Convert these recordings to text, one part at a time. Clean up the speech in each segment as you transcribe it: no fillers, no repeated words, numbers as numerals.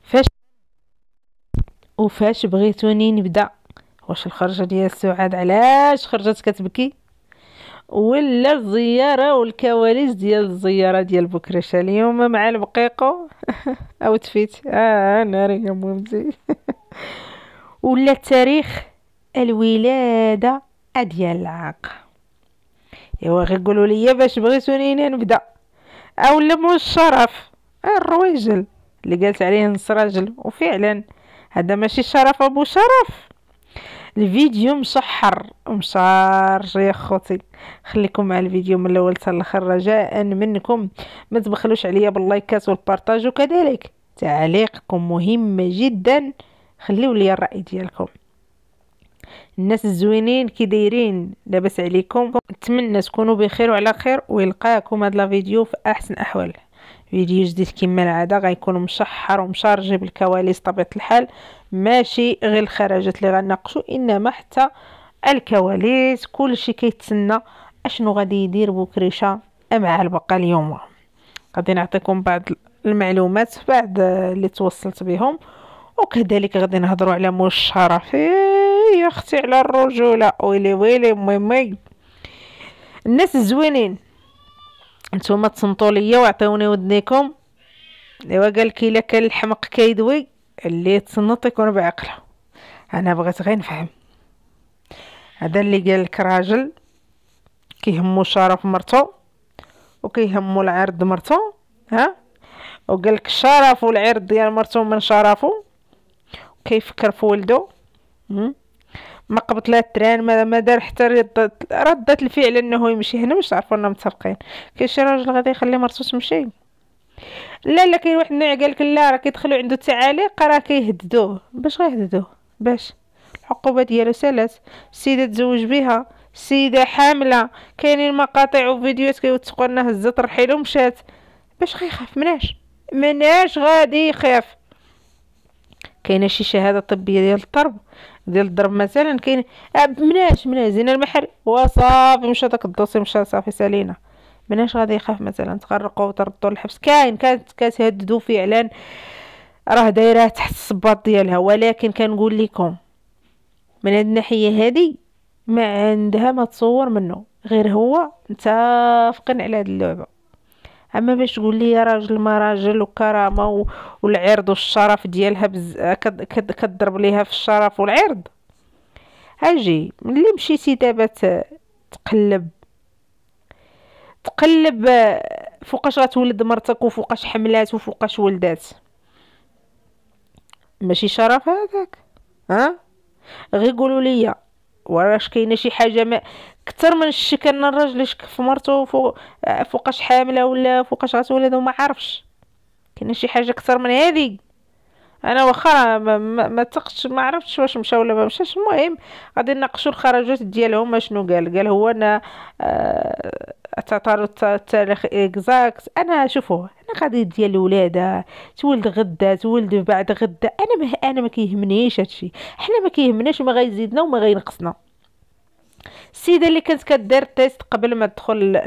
فاش وفاش بغيتوني نبدا؟ واش الخرجه ديال سعاد علاش خرجت كتبكي، ولا الزياره والكواليس ديال الزياره ديال بكرشه اليوم مع البقيقو او تفيت ناري يا مهمتي ولا التاريخ الولاده ديال العاق. ايوا غير قولوا لي باش بغيتوني نبدا، اولا مو الشرف الرويجل اللي قالت عليه نص راجل، وفعلا هذا ماشي شرف ابو شرف. الفيديو مشحر ومشارج يا خوتي، خليكم مع الفيديو من الاول حتى الاخر رجاء منكم. ما تبخلوش عليا باللايكات والبارطاج، وكذلك تعليقكم مهم جدا، خليو لي الراي ديالكم. الناس الزوينين كي دايرين؟ لاباس عليكم؟ نتمنى تكونوا بخير وعلى خير، ويلقاكم هذا الفيديو في احسن احوال. فيديو جديد كما العاده غيكون مشحر ومشارجي بالكواليس طبيعه الحال، ماشي غير الخرجات اللي غنناقشوا، انما حتى الكواليس، كلشي كيتسنى اشنو غادي يدير بكريشه مع البقاء. اليوم غادي نعطيكم بعض المعلومات بعد اللي توصلت بهم، وكذلك غادي نهضروا على موش الشرف يا اختي، على الرجوله. ويلي ويلي ميمي الناس الزوينين، نتوما تصنتوا ليا وعطيوني ودنيكم. ايوا قال لك الا كان الحمق كيدوي اللي يتصنت يكون بعقله. انا بغيت غير نفهم، هذا اللي قال لك راجل كيهمو شرف مرتو وكيهمو العرض مرتو، وقال لك الشرف والعرض ديال مرتو من شرفو، كيفكر في ولدو. ما قبط لا التران، ما دار حتى ردت الفعل انه يمشي. هنا واش تعرفوا اننا متفقين؟ كاين شي راجل غادي يخلي مرتو تمشي؟ لا كاين واحد النوع قال لك لا، راه كيدخلوا عنده تعاليق، راه كيهددوه. باش غيهددوه؟ باش العقوبه ديالو سالات. السيده تزوج بها، السيده حامله، كاينين مقاطع وفيديوهات كيوثقوا انها هزت الرحيل ومشات. باش غيخاف؟ مناش غادي يخاف؟ كاينه شي شهاده طبيه ديال الضرب، مثلا كاين مناش زين المحر وصافي مشى داك الدوسي، مشى صافي سالينا. مناش غادي يخاف مثلا تغرقوا وتردوا للحبس؟ كانت كتهددوا فعلا، راه دايره تحت الصباط ديالها. ولكن كنقول لكم من هاد الناحيه هادي ما عندها ما تصور منه، غير هو متفقين على هاد اللعبه. اما باش تقول لي يا راجل ما راجل وكرامه والعرض والشرف ديالها كضرب ليها في الشرف والعرض. اجي ملي مشيتي دابا تقلب فوقاش غتولد مرتك وفوقاش حملات وفوقاش ولدات، ماشي شرف هذاك؟ غير قولوا لي واش كاينه شي حاجه ما كثر من الشك ان الراجل يشك في مرته فوقاش حامله ولا فوقاش غتولد وما عارفش؟ كاينه شي حاجه اكثر من هذه؟ انا واخا ما تقش، ما عرفتش واش مشى ولا ما مشاش. المهم غادي نناقشوا الخرجات ديالهم. شنو قال هو انا تعترض التاريخ اكزاكت. انا شوفوا، انا قضيه ديال الولاده تولد غدا تولد بعد غدا، انا ما كيهمنيش هادشي. حنا ما كيهمناش ما غيزيدنا وما غينقصنا. السيده اللي كانت كدير التيست قبل ما تدخل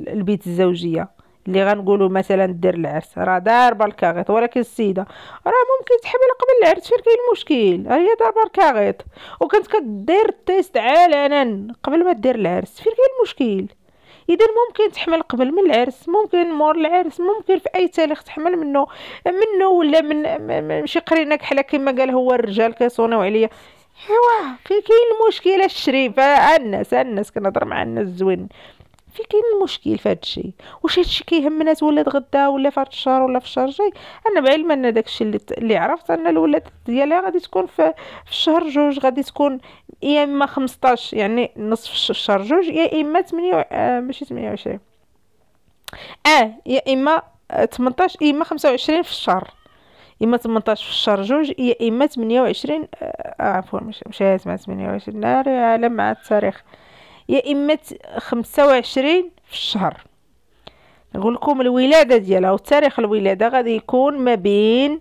البيت الزوجيه، اللي غنقولوا مثلا دير العرس، راه داربه الكاغيط، ولكن السيده راه ممكن تحمل قبل العرس. فين كاين المشكل؟ هي داربه الكاغيط وكانت كدير التيست علنا قبل ما دير العرس، فين كاين المشكل؟ اذا ممكن تحمل قبل من العرس، ممكن مور العرس، ممكن في اي تاريخ تحمل منه ولا من شي قرينه كحله كما قال هو الرجال كيصونوا عليا. ايوا فين كاين المشكل الشريف؟ الناس كنهضر مع الناس زوين. في كاين المشكل في هادشي؟ واش هادشي كيهمنا تولد غدا ولا في هاد الشهر ولا في الشهر الجاي؟ انا بعلم ان داكشي اللي عرفت ان الولادة ديالها غادي تكون في الشهر جوج، غادي تكون يا اما 15 يعني نصف الشهر جوج، يا اما 8 ماشي 28 يا اما 18 يا اما 25 في الشهر، يا اما 18 في الشهر جوج، يا اما 28 عفوا مش 28 ناري عالم مع التاريخ، يا اما 25 في الشهر. نقول لكم الولاده ديالها وتاريخ الولاده غادي يكون ما بين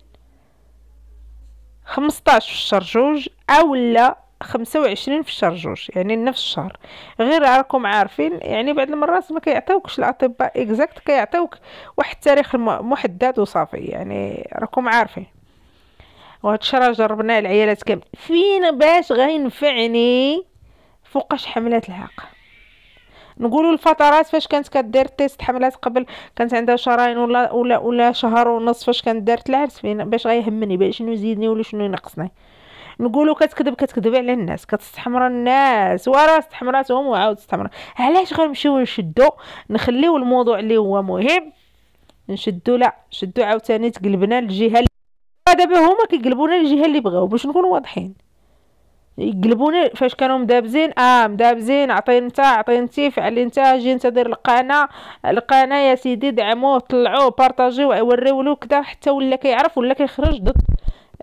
15 في الشهر جوج او لا 25 في الشهر جوج، يعني نفس الشهر. غير راكم عارفين يعني بعض المرات ما كيعطيوكش الاطباء اكزاكت، كيعطيوك واحد التاريخ محدد وصافي، يعني راكم عارفين. وهاد الشرا جربناه العيالات كامل، فين باش غينفعني فوقاش حملات العاقه. نقولوا الفترات فاش كانت كدير تيست حملات قبل كانت عندها شهرين ولا شهر ونص، فاش كانت دارت العرس فين باش غيهمني باش شنو يزيدني ولا شنو ينقصني. نقولوا كتكذب على الناس، كتستحمر الناس وراه استحمراتهم وعاود استحمر. علاش غنمشيو نشدو نخليو الموضوع اللي هو مهم نشدو؟ لا شدو عاوتاني تقلبنا للجهه اللي دابا هما كيقلبونا للجهه اللي بغاو. باش نكونوا واضحين يقلبونا فاش كانوا مدابزين مدابزين، عطي انت عطي انتي فعلي انت جي انت دير القناه يا سيدي، دعموه طلعوه بارطاجيوه وريو له كذا، حتى ولا كيعرف ولا كيخرج ضد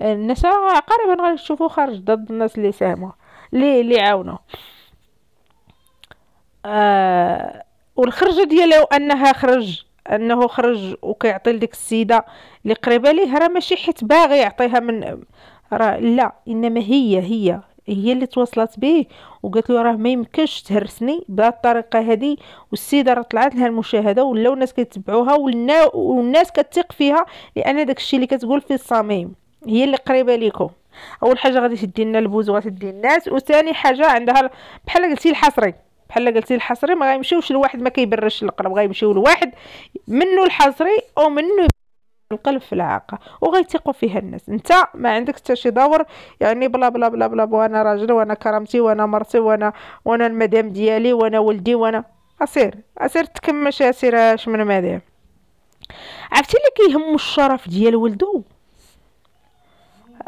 الناس. قريبا غتشوفوا خارج ضد الناس اللي ساهموا اللي عاونوا. والخرجه ديالو انه خرج وكيعطي لديك السيده اللي قريبه ليه، راه ماشي حيت باغي يعطيها من راه لا، انما هي اللي تواصلت به وقالت له راه ما يمكنش تهرسني بهذه الطريقه هذه. والسيده راه طلعت لها المشاهده ولاو الناس كيتبعوها والناس كتثق فيها، لان داك الشيء اللي كتقول في الصميم هي اللي قريبه ليكم. اول حاجه غادي تدي لنا البوز وغتدي الناس، وثاني حاجه عندها بحال قلتي الحصري ما غيمشيوش لواحد ما كيبرش القلب، غيمشيو لواحد منه الحصري او منه القلب في العاقه وغيثقوا فيها الناس. انت ما عندك حتى شي دور يعني بلا بلا بلا بلا، وانا راجل وانا كرامتي وانا مرتي وانا المدام ديالي وانا ولدي وانا اسير تكمش اش من مدام. عرفتي اللي كيهمو الشرف ديال ولدو،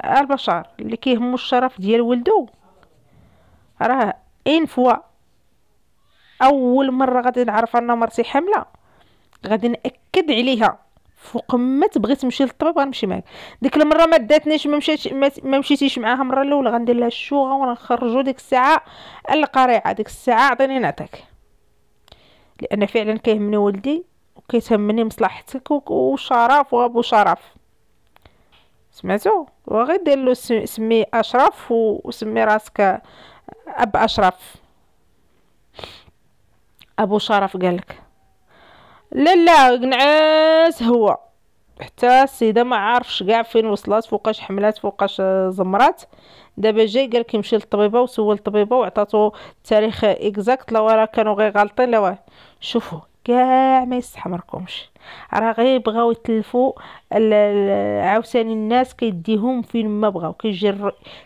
البشر اللي كيهمو الشرف ديال ولدو راه فوا اول مره غادي نعرف ان مرتي حامله غادي ناكد عليها فوق ما تبغي تمشي للطبيب غنمشي معاك. ديك المره ما داتنيش ما مشيتيش معاها المره الاولى غندير لها الشوغه ونخرجوا ديك الساعه القريعه، ديك الساعه عطيني نعطيك، لان فعلا كيهمني ولدي وكيتهمني مصلحتك وشرف وابو شرف. سمعتو؟ وغير دير له سمي اشرف وسمي راسك اب اشرف ابو شرف قالك لا نعاس هو. حتى السيده ما عارفش كاع فين وصلت، فوقاش حملات فوقاش زمرات. دابا جاي قالك يمشي للطبيبه وسول الطبيبه وعطاتو التاريخ اكزاكت. لا راه كانوا غير غالطين. لا شوفوا كاع ما يستحمركمش، راه غير بغاو يتلفوا عاوتاني الناس كيديهم فين ما بغاو،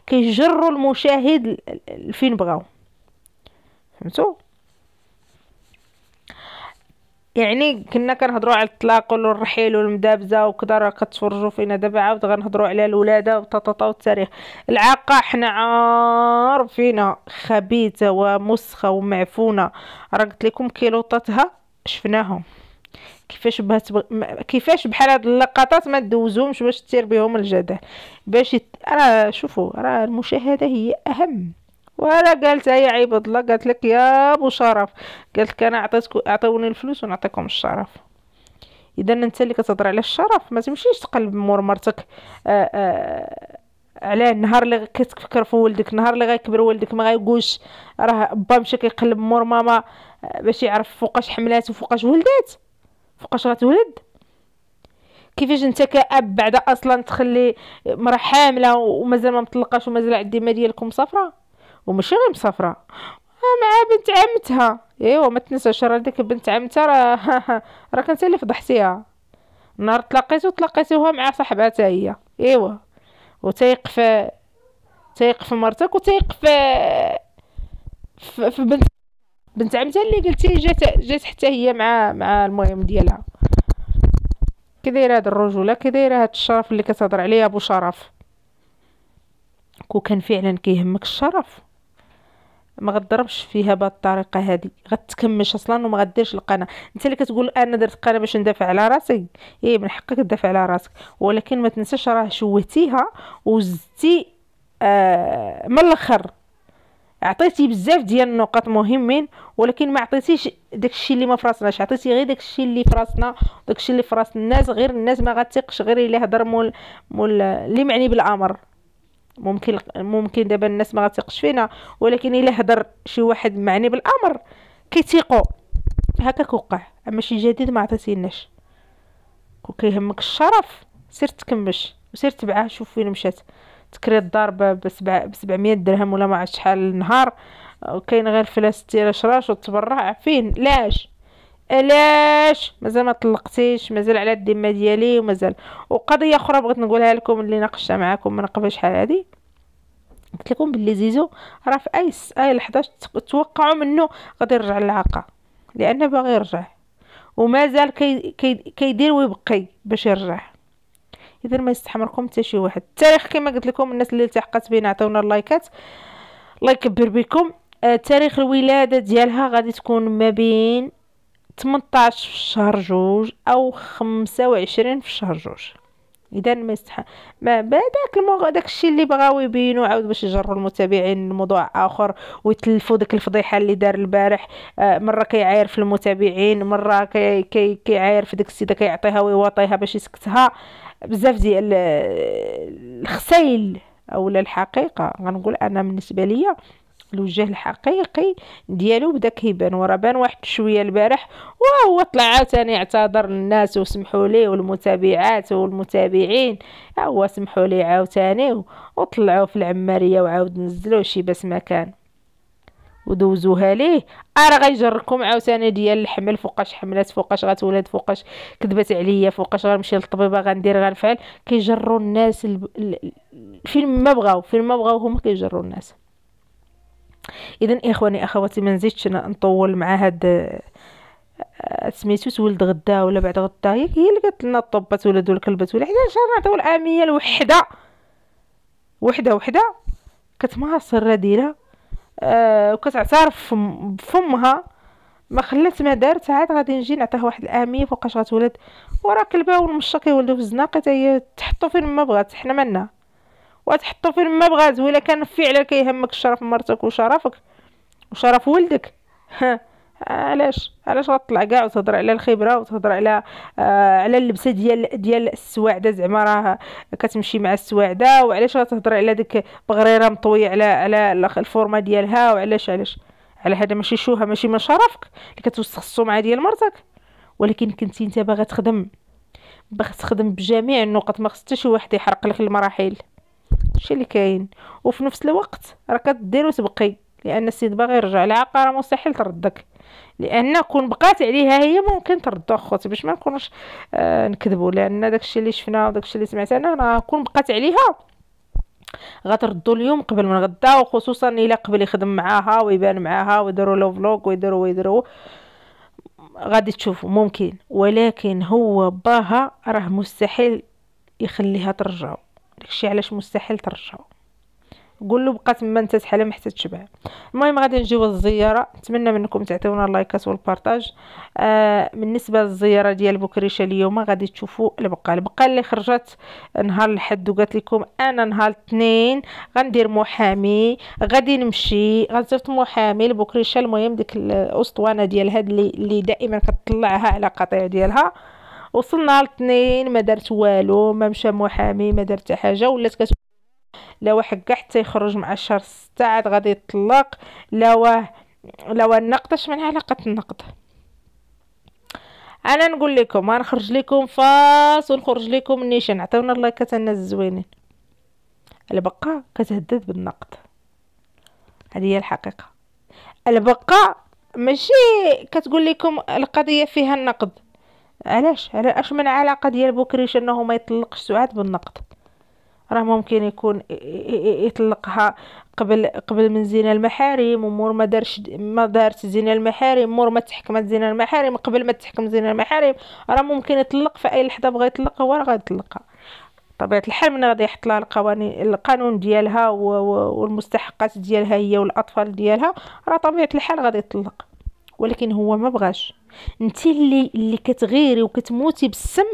كيجروا المشاهد فين بغاو. فهمتوا؟ يعني كنا كنهضروا على الطلاق والرحيل والمدابزه وكذا، راه كتفرجوا فينا. دابا عاود غنهضروا على الولاده وطاطا والتاريخ. العاقه حنا عارفينها خبيثه ومسخه ومعفونه، راه قلت لكم كيلوطاتها شفناهم كيفاش بحال هاد اللقطات ما دوزوهمش باش تسير بهم الجدل راه شوفوا راه المشاهده هي اهم. ولا قالت هي عباد الله قالت لك يا ابو شرف، قالت لك انا اعطوني الفلوس ونعطيكم الشرف. اذا انت اللي كتهضر على الشرف ما تمشيش تقلب مور مرتك على النهار اللي كتفكر في ولدك، النهار اللي غيكبر ولدك ما غايقولش راه با مشى كيقلب مور ماما باش يعرف فوقاش حملات وفوقاش ولدات فوقاش غتولد. كيفاش انت كأب بعدا اصلا تخلي مرا حامله ومازال ما مطلقاش ومازال عاد الدمه ديالكم صفراء وماشي غير مسافره مع بنت عمتها؟ ايوا ما تنساش راه ديك بنت عمتها راه كنت اللي فضحتيها نهار تلاقيتوها مع صاحباتها هي. ايوا وتيق في مرتك وتيق في بنت عمتها اللي قلتي جات حتى هي مع المهم ديالها. كي دايره هاد الرجوله، كي دايره هاد الشرف اللي كتهضر عليه ابو شرف. كو كان فعلا كيهمك الشرف ما غتضربش فيها بهذه الطريقه هذه، غتكمش اصلا وما غديرش القناه. انت اللي كتقول انا درت قناه باش ندافع على راسي، من حقك تدافع على راسك، ولكن ما تنساش راه شوهتيها وزدتي من الاخر. عطيتي بزاف ديال النقاط مهمين ولكن ما عطيتيش داكشي اللي ما فراسناش، عطيتي غير داكشي اللي فراسنا وداكشي اللي فراس الناس. غير الناس ما غتثقش غير الا هضر مول اللي معني بالامر. ممكن دابا الناس ما غتثقش فينا، ولكن الا هضر شي واحد معني بالامر كيثيقوا. هكاك وقع. اما شي جديد ما عطيتيناش. كيهمك الشرف سير تكمش وسير تبعها شوف فين مشات. تكري الدار ب 700 درهم ولا ما عرفت شحال النهار، وكاين غير فلاس تيرا شراش وتبرع فين. علاش مازال ما طلقتيش؟ مازال على الذمه ديالي ومازال. وقضيه اخرى بغيت نقولها لكم اللي ناقشتها معكم من قبل شحال هادي، قلت لكم باللي زيزو راه في اي لحظه توقعوا منه غادي يرجع للعاقه، لانه باغي يرجع ومازال كيدير ويبقي باش يرجع. اذا ما يستحمركم حتى شي واحد. التاريخ كما قلت لكم الناس اللي التحقت بينا عطيونا اللايكات، الله يكبر بكم. تاريخ الولاده ديالها غادي تكون ما بين 18 في شهر جوج او 25 في شهر جوج. اذا ما يستحق ما داك الشيء اللي بغاو يبينوا عاود باش يجروا المتابعين لموضوع اخر ويتلفوا ديك الفضيحه اللي دار البارح. مره كيعاير في المتابعين، مره كيعاير في ديك السيده كيعطيها ويواطيها باش يسكتها. بزاف ديال الخسائل اولا الحقيقه غنقول انا بالنسبه ليا الوجه الحقيقي ديالو بدا كيبان، وراه بان واحد شويه البارح وهو طلع عاوتاني اعتذر للناس وسمحوا ليه والمتابعات والمتابعين، هو سمحوا ليه عاوتاني وطلعوا في العماريه وعاود نزلوا شي بس مكان ودوزوها ليه. راه غيجركم عاوتاني ديال الحمل، فوقاش حملات، فوقاش غتولد، فوقاش كذبت عليا، فوقاش غنمشي للطبيبه، غندير غنفعل. كيجروا الناس فين ما بغاو هما كيجروا الناس. اذا اخواني اخواتي ما نزيدش نطول مع هاد سميتو تولد غدا ولا بعد غدا. هي اللي قالت لنا الطبات ولادو الكلبات ولا حدا شهر نعطيو الاميه الوحده وحده كتمارس الرذيله وكتعترف بفمها ما خلات ما دارت. عاد غادي نجي نعطيها واحد الاميه فوقاش غتولد. وراه كلبه والمشا كيولدوا في الزناقه حتى هي تحطو فين ما بغات، حنا مالنا وتحطو فين ما بغات. ولا كان فعلا كيهمك شرف مرتك وشرفك وشرف ولدك، علاش غتطلع كاع وتهضر على الخبره وتهضر على اللبسه ديال السواعده، زعما راه كتمشي مع السواعده، وعلاش غتهضر على ديك بغريره مطويه على الفورمه ديالها، وعلاش على هذا ماشي شوها، ماشي من شرفك اللي كتوسخ السمعه ديال مرتك. ولكن كنتي انت باغا تخدم بجميع النقط، ما خص حتى شي واحد يحرق لك المراحل، هادشي اللي كاين. وفي نفس الوقت راه كدير وتبقي، لان السيد باغي يرجع العاقه راه مستحيل تردك، لان كون بقات عليها هي ممكن تردو اخوتي باش ما نكونوش نكذبوا، لان داكشي اللي شفنا وداكشي اللي سمعت انا راه كون بقات عليها غتردو اليوم قبل من غدا، وخصوصا الا قبل يخدم معاها ويبان معاها ويديروا له فلوق ويديروا غادي تشوفوا ممكن. ولكن هو باها راه مستحيل يخليها ترجعو، داكشي علاش مستحيل ترجعو. قول له بقى تما انت تحلم حتى تشبع. المهم غادي نجيو للزياره، نتمنى منكم تعطيونا اللايكات والبارطاج. بالنسبه للزياره ديال بكريشه اليوم غادي تشوفوا البقاء اللي خرجت نهار الحد، وقالت لكم انا نهار الاثنين غندير محامي، غادي نمشي غنصيفط محامي لبكريشه. المهم ديك الاسطوانه ديال هاد اللي دائما كتطلعها على قطيع ديالها. وصلنا الاثنين ما درت والو، ما مشى محامي، ما درت حاجه، ولات لا واحد كاع حتى يخرج مع شهر 6 عاد غادي يطلق. لا نقطش من علاقه النقد. انا نقول لكم غنخرج لكم فاس ونخرج لكم النيشان. عطيونا اللايكات الناس الزوينين. البقاء كتهدد بالنقد، هذه هي الحقيقه. البقاء ماشي كتقول لكم القضيه فيها النقد. علاش من علاقه ديال بكريش انه ما يطلقش سعاد بالنقد؟ راه ممكن يكون يطلقها قبل من زنا المحارم، ومور ما دارت زنا المحارم، مور ما تحكمت زنا المحارم، قبل ما تحكم زنا المحارم راه ممكن يطلق في اي لحظه بغى يطلقها، هو راه غادي يطلقها طبيعه الحال. من غادي يحط لها القانون ديالها والمستحقات ديالها هي والاطفال ديالها، راه طبيعه الحال غادي يطلق. ولكن هو ما بغاش. انت اللي كتغيري وكتموتي بالسم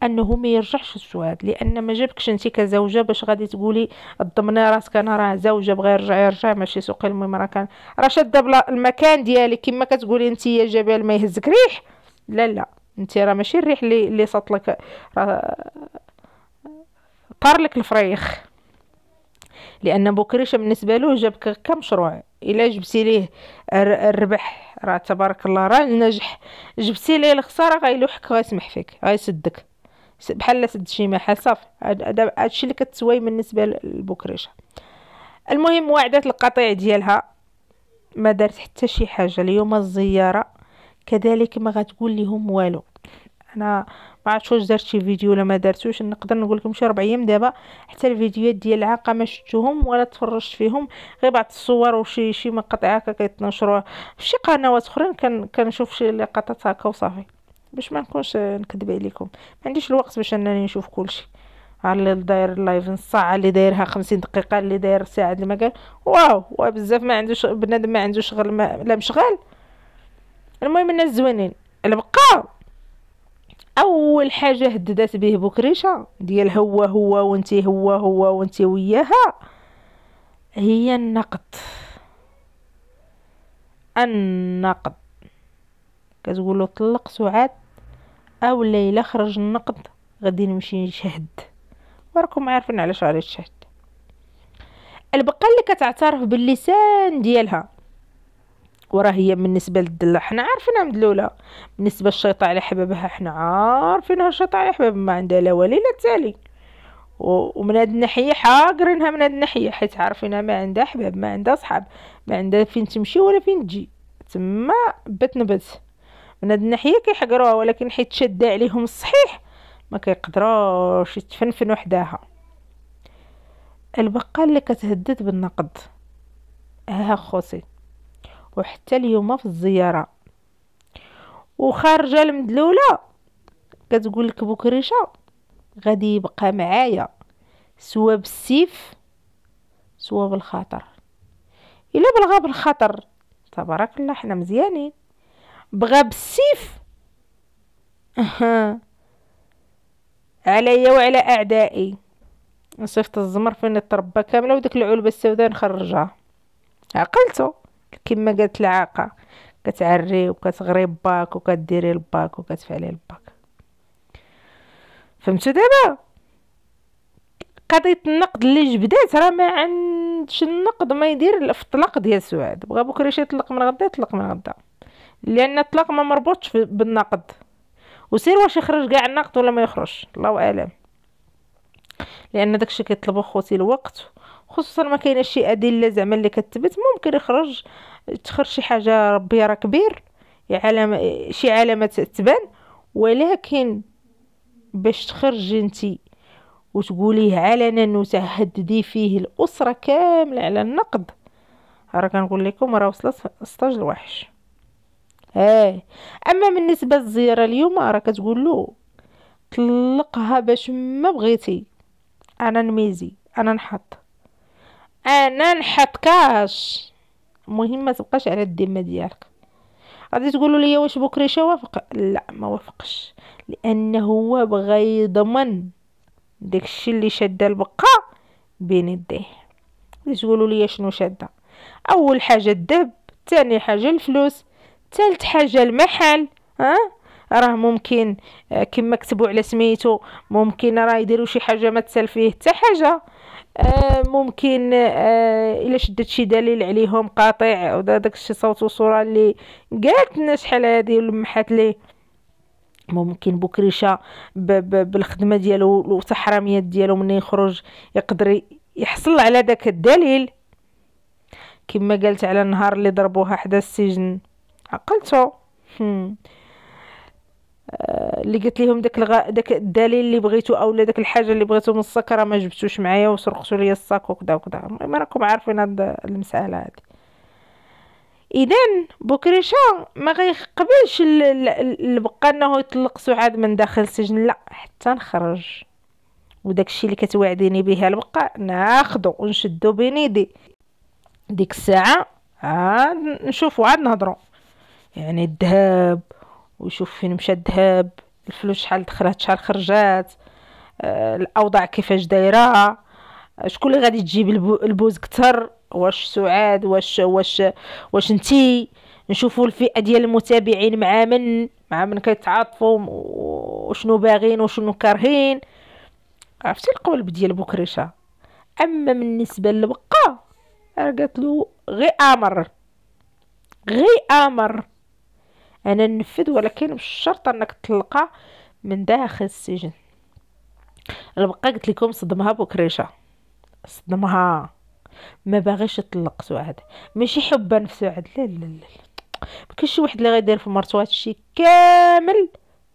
انه ما يرجعش السعاد، لان ما جابكش انت كزوجه باش غادي تقولي ضمني راسك انا راه زوجه بغى يرجع ماشي سوقي. المهم راه شاده بلا المكان ديالك كما كتقولي انت يا جبال ما يهزك ريح. لا انت راه ماشي الريح اللي صط لك، راه طار لك الفريخ. لان بكريشه بالنسبه له جابك كمشروع، الا جبتي ليه الربح راه تبارك الله راه ناجح، جبتي ليه الخساره غيلوحك، غيسمح فيك، غيسدك بحال سد شي محل صافي. هادشي اللي كتسوي بالنسبه للبكريشه. المهم وعدت القطيع ديالها، ما دارت حتى شي حاجه. اليوم الزياره كذلك ما غتقول لهم والو. انا ما عرفتش واش درت شي فيديو ولا ما درتوش. نقدر نقول لكم شي 4 ايام دابا حتى الفيديوهات ديال العاقه ما شفتوهم ولا تفرجت فيهم، غير بعض الصور وشي مقاطع هكا كيتنشروها في شي قنوات اخرين. كنشوف شي لقطات هكا وصافي، باش ما نكونش نكذب عليكم. ما عنديش الوقت باش انني نشوف كلشي. اللي داير اللايف نص ساعه، اللي دايرها 50 دقيقه، اللي داير ساعه، اللي ما قال واو بزاف. ما عندوش بنادم ما عندوش شغل، لا مشغال. المهم الناس زوينين. اللي بقى اول حاجه هددات به بكريشه ديال هو وانتي هو وانتي وياها، هي النقد. كتقولوا طلق سعاد او ليلى خرج النقد، غادي نمشي نشهد. وراكم عارفين علاش غادي تشهد. البقى اللي كتعترف باللسان ديالها، وراه هي بالنسبه للدلع حنا عارفينها مدلوله. بالنسبه للشيطان على حبابها حنا عارفينها الشيطان على حباب، ما عندها لا ولي لا تالي. ومن هاد الناحيه حاقرينها من هاد الناحيه، حيت عارفينها ما عندها حباب، ما عندها صحاب، ما عندها فين تمشي ولا فين تجي، تما بت نبت. من هاد الناحيه كيحقروها، ولكن حيت شاده عليهم الصحيح ما كيقدروش يتفنفن وحداها. البقى اللي كتهدد بالنقد ها خوتي، وحتى اليوم في الزياره وخارجه المدلوله كتقول لك بكريشه غادي يبقى معايا سوا بالسيف سوا بالخاطر. الا بلغى بالخاطر تبارك الله حنا مزيانين، بغى بالسيف عليا وعلى اعدائي. صيفط الزمر فين تربى كامله، وديك العلبه السوداء نخرجها. عقلتو كما قالت العاقه، كتعري وكتغري باك وكديري الباك وكتفعلي الباك. فهمتو دابا؟ قضيه النقد اللي جبدات راه ما عندش النقد ما يدير في الطلاق ديال سعاد. بغا بكريش يطلق من غدا يطلق من غدا، لان الطلاق ما مربوطش بالنقد. وسير واش يخرج كاع النقد ولا ما يخرج الله اعلم، لان داكشي كيطلبو خوتي الوقت. خصوصا ما كايناش شي ادله زعما اللي كتثبت. ممكن تخرج شي حاجه ربي راه كبير، شي علامات تبان، ولكن باش تخرجي انتي وتقوليه علنا وتهددي فيه الاسره كامله على النقد، راه كنقول لكم راه وصلت ستاج الوحش. اما بالنسبه للزياره اليوم راه كتقول له طلقها باش ما بغيتي، انا نميزي، انا نحط كاش. المهم ما تبقاش على الذمه ديالك. غادي تقولوا لي واش بكريشه وافق؟ لا ما وافقش، لانه هو بغى يضمن داكشي اللي شاده البقا بين يديه. غادي تقولوا لي شنو شاده؟ اول حاجه الذهب، ثاني حاجه الفلوس، ثالث حاجه المحل. راه ممكن كما كتبوا على سميتو، ممكن راه يديروا شي حاجه ما تسال فيه حتى حاجه. ممكن الا شدت شي دليل عليهم قاطع، وداك الشيء صوت وصوره اللي قالت لنا شحال هذه ولمحات ليه. ممكن بكريشه بالخدمه ديالو والتحراميات ديالو من يخرج يقدر يحصل على داك الدليل، كما قالت على النهار اللي ضربوها حدا السجن. عقلتو اللي قلت لهم داك الدليل اللي بغيتو اولا داك الحاجه اللي بغيتو من الصك راه ما جبتوش معايا وسرقتوا لي الصاك وكذا وكذا. ما راكم عارفين هاد المساله هذه. اذا بكريشه ما غيقبلش بقى انه يطلق سعاد من داخل السجن، لا حتى نخرج. وداك الشيء اللي كتوعديني به البقاء ناخذو ونشدو بين يدي. ديك الساعه عاد نشوفوا عاد نهضروا، يعني الذهب ويشوف فين مشى الذهب، الفلوس شحال دخلت شحال خرجات، الاوضاع كيفاش دايره، شكون اللي غادي تجيب البوز كتر، واش سعاد واش انتي. نشوفوا الفئه ديال المتابعين مع من كيتعاطفوا وشنو باغين وشنو كارهين. عرفتي القولب ديال بكريشه. اما بالنسبه للبقا قالت له غير امر انا ننفذ، ولكن بالشرط انك تطلقها من داخل السجن. البقى قلت لكم صدمها بكريشه، صدمها، ما باغيش يطلق سعاد، ماشي حبا في سعاد، لا لا لا، ما كاينش شي واحد اللي غيدير في مرتو هادشي كامل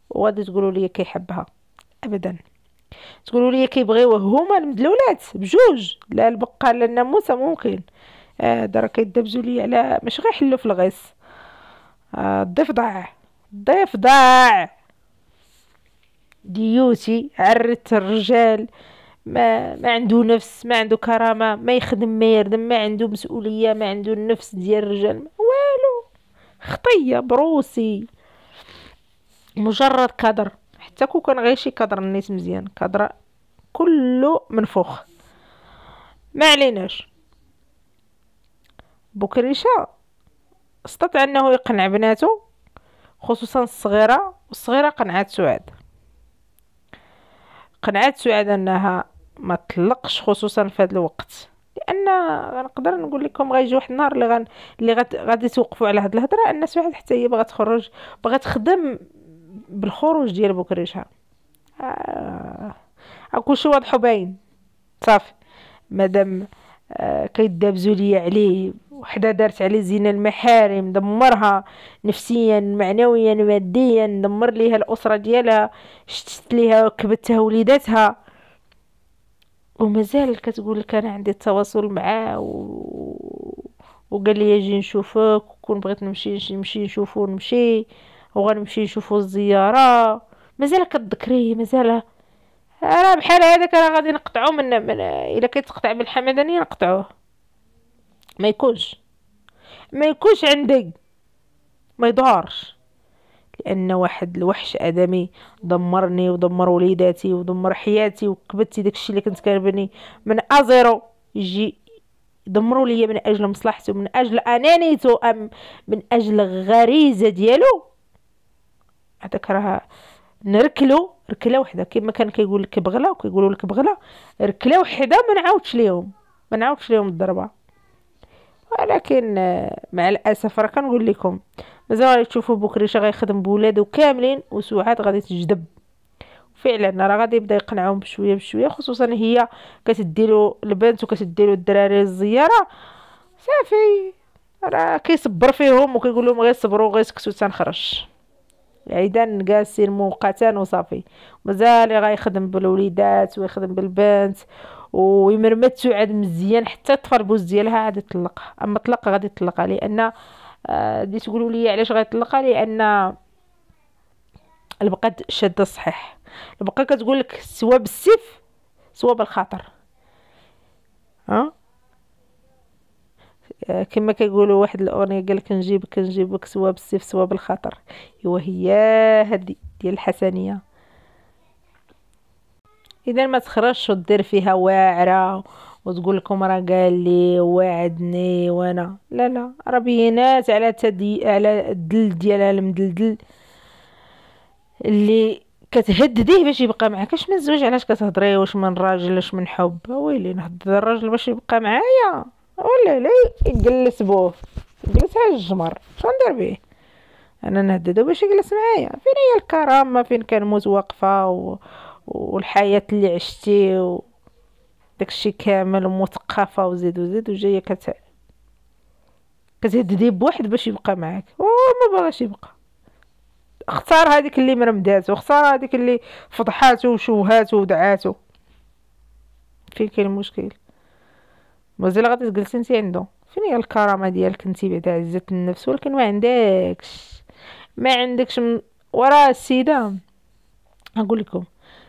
وغادي تقولوا لي كيحبها، ابدا. تقولوا لي كيبغيوه هما المدلولات بجوج، لا البقه لا الناموسه ممكن. هذا راه كيدبزوا لي على ماشي غير يحلوا في الغيس. الضيف ضاع، الضيف ضاع، ديوتي عرت الرجال، ما عنده نفس، ما عنده كرامه، ما يخدم ما يردم، ما عنده مسؤوليه، ما عنده النفس ديال الرجال والو، خطيه بروسي، مجرد كدر. حتى كون كان غير شي كدر الناس مزيان، كدر كله منفوخ. ما عليناش. بوكريشة استطاع انه يقنع بناته، خصوصا الصغيرة، والصغيرة قنعت سعاد، قنعت سعاد انها ما تطلقش خصوصا في هذا الوقت، لان نقدر نقول لكم غيجي واحد النهار غادي توقفوا على هاد الهضره، ان سعاد حتى هي باغا تخرج، باغا تخدم بالخروج ديال بوكريشة. كلشي واضح وباين، صافي. مادام كيدابزوا ليا عليه، وحده دارت عليه زنا المحارم، دمرها نفسيا معنويا ماديا، دمر ليها الاسره ديالها، شتت ليها، كبتها وليداتها، ومازال كتقول لك انا عندي التواصل معاه وقال لي اجي نشوفك، وكون بغيت نمشي نشوفو نمشي، وغنمشي نشوفو الزياره، مازال كتذكريه، مازال. انا بحال هذاك انا غادي نقطعو من الا كيتقطع بالحمدانيه نقطعوه، ما يكونش عندي، ما يظهرش، لان واحد الوحش ادمي دمرني ودمر وليداتي ودمر حياتي، وكبتي داكشي اللي كنت كنبني من ازيرو، يجي يدمروا ليا من اجل مصلحته، من اجل انانيته، ام من اجل غريزه ديالو. هذاك راه نركلو ركله وحده، كما كان كيقول لك بغله وكيقولوا لك بغله، ركله وحده ما نعاودش ليهم الضربه. ولكن مع الاسف راه كنقول لكم مازال غادي تشوفوا بكريشه غيخدم بولادو كاملين، وسعاد غادي تجدب فعلا، راه غادي يبدا يقنعهم بشويه بشويه، خصوصا هي كتديلو البنت وكتديلو الدراري الزياره، صافي راه كيصبر فيهم وكيقول لهم غير صبروا غير سكتوا تنخرج، عيدان جالسين موقتا وصافي. مازال غيخدم بالوليدات ويخدم بالبنت ويمرمت سعاد مزيان، حتى الطفل بوز ديالها غادي تطلقها، اما طلق غادي تطلقها، لان دي تقولوا لي علاش غيطلقها، لان البقات شاده الصحيح، البقى كتقول لك سوا بالسيف سوا بالخاطر. ها كما كيقولوا واحد الاغنيه قال لك نجيبك سوا بالسيف سوا بالخاطر، ايوا هي هدي ديال الحسنيه. اذا ما تخرجش ودير فيها واعره وتقول لكم راه قال لي وعدني، وانا لا لا، راه بينات على على الدل ديالها المدلدل اللي كتهدديه باش يبقى معاك. اش من زوج علاش كتهضري، واش من راجل، واش من حب؟ ويلي نهضر الراجل باش يبقى معايا ولا لا يجلس بوه، يجلس على الجمر، شنو ندير به انا نهددو باش يجلس معايا؟ فين هي الكرامه؟ فين كنموت واقفه والحياه اللي عشتي داكشي كامل مثقفه وزيد وزيد، وجايه كتهددي بواحد باش يبقى معاك، ما باغاش يبقى. اختار هذيك اللي مرمداتو، اختار هذيك اللي فضحاتو وشوهاتو ودعاتو. فين كاين المشكل؟ مازال غادي تجلسي انت عنده؟ فين هي الكرامه ديالك انت بعدا عزه النفس؟ ولكن ما عندكش وراه السيده. نقول لكم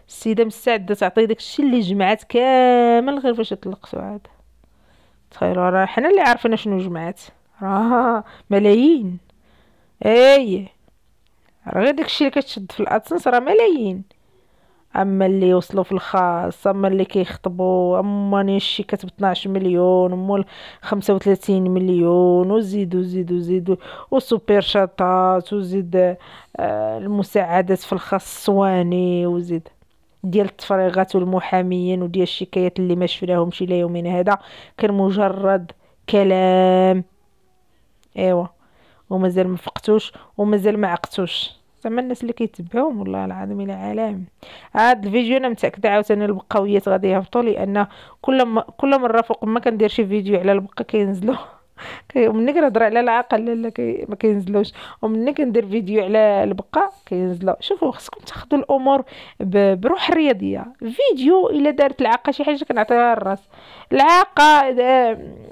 السيده مستعده تعطي داكشي اللي جمعات كامل غير باش يطلق سعاد. تخيلوا، راه حنا اللي عارفين شنو جمعات، راه ملايين. اي راه غير داكشي اللي كتشد في الادسنس راه ملايين، اما اللي وصلوا في الخاص، اما اللي كيخطبوا، اما نيشي كتب 12 مليون، اما 35 مليون، وزيد وزيد وزيد، وسوبر شاطات، وزيد المساعدات في الخاص الصواني، وزيد ديال التفريغات والمحاميين، وديال الشكايات اللي ما شفناهمش الى يومنا هذا، كان مجرد كلام. ايوا ومازال ما فقتوش ومازال ما عقتوش. زعما الناس اللي كيتبعوهم والله العظيم الى عالم. هاد الفيديو انا متاكده عاوتاني البقاويات غادي يهبطوا، لان كل مره فوق ما كندير شي فيديو على البقا كينزلوا ومني كنهضر على العقل لا ما كينزلوش، ومني كندير فيديو على البقا كينزلوا. شوفوا خصكم تاخذوا الامور بروح الرياضيه. فيديو الا دارت العاقه شي حاجه كنعطيها الراس، العاقه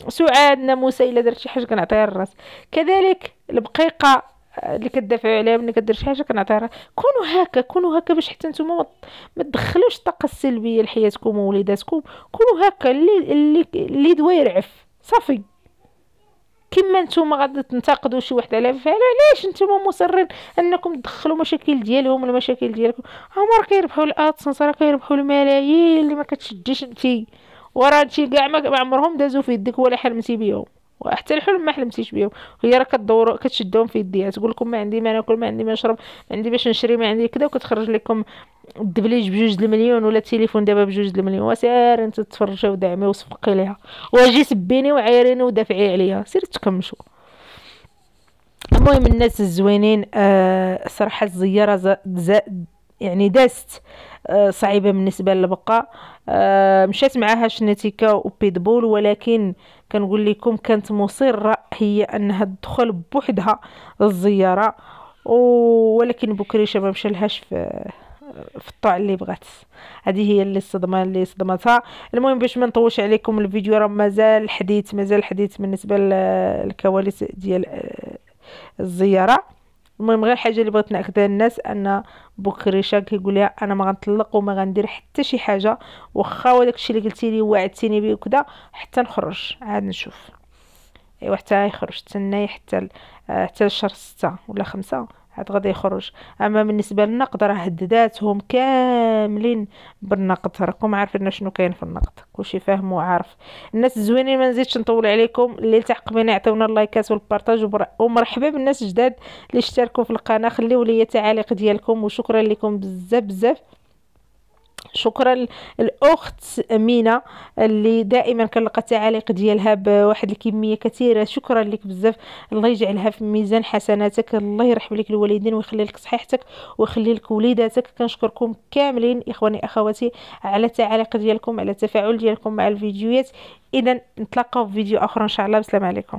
سعاد ناموسه الا دارت شي حاجه كنعطيها الراس، كذلك البقيقه اللي كتدافعوا عليها ملي كدير شي حاجه كنعطيها. كونوا هكا باش حتى نتوما ما تدخلوش الطاقه السلبيه لحياتكم ووليداتكم. كونوا هكا اللي دواير عف صافي. كما نتوما غادي تنتقدوا شي واحد على فعله، علاش نتوما مصرين انكم تدخلوا مشاكل ديالهم ولا مشاكل ديالكم؟ هما راه كيربحوا الادسنس، راه كيربحوا الملايين اللي ما كتشديش انتي، وراه هادشي كاع ما عمرهم دازوا في يدك ولا حلمتي بهم، وحتى الحلم ما حلمتيش بهم. هي راه كدور كتشدهم في يديها تقول لكم ما عندي ما ناكل، ما عندي ما نشرب، ما عندي باش نشري، ما عندي كذا، وكتخرج لكم الدبليج بجوج المليون ولا التليفون دابا بجوج المليون. وسير انت تتفرجي ودعمي وصفقي ليها، واجي سبيني وعايريني ودافعي عليها، سير تكمشوا. المهم الناس الزوينين، صراحه الزياره يعني دازت صعيبه بالنسبه للبقاء. مشات معاها شناتيكا وبيدبول، ولكن كنقول لكم كانت مصره هي انها تدخل بوحدها للزياره، ولكن بكريشه ما مشالهاش في الطوع اللي بغات. هذه هي الصدمه اللي صدمتها. المهم باش ما نطولش عليكم الفيديو، راه مازال الحديث بالنسبه للكواليس ديال الزياره. المهم غير حاجه اللي بغيت ناكدها للناس ان بكريشه كيقول لها انا ما غنطلق وما غندير حتى شي حاجه، واخا وداك الشيء اللي قلتي لي وعدتيني به وكذا، حتى نخرج عاد نشوف. ايوا حتى يخرج، تسناي حتى الشهر 6 ولا 5 عاد غادي يخرج. اما بالنسبه للنقد راه هدداتهم كاملين بالنقد، راكم عارفين شنو كاين في النقد، كلشي فاهم وعارف. الناس الزوينين ما نزيدش نطول عليكم، اللي التحق بينا يعطيونا اللايكات والبارطاج، ومرحبا بالناس الجداد اللي اشتركوا في القناه. خليوا لي التعاليق ديالكم، وشكرا لكم بزاف بزاف. شكرا الاخت امينه اللي دائما كنلقى التعاليق ديالها بواحد الكميه كثيره، شكرا لك بزاف. الله يجعلها في ميزان حسناتك، الله يرحم لك الوالدين ويخلي لك صحيحتك ويخلي لك وليداتك. كنشكركم كاملين اخواني اخواتي على التعاليق ديالكم، على التفاعل ديالكم مع الفيديوهات. اذا نتلاقاو في فيديو اخر ان شاء الله. بسلام عليكم.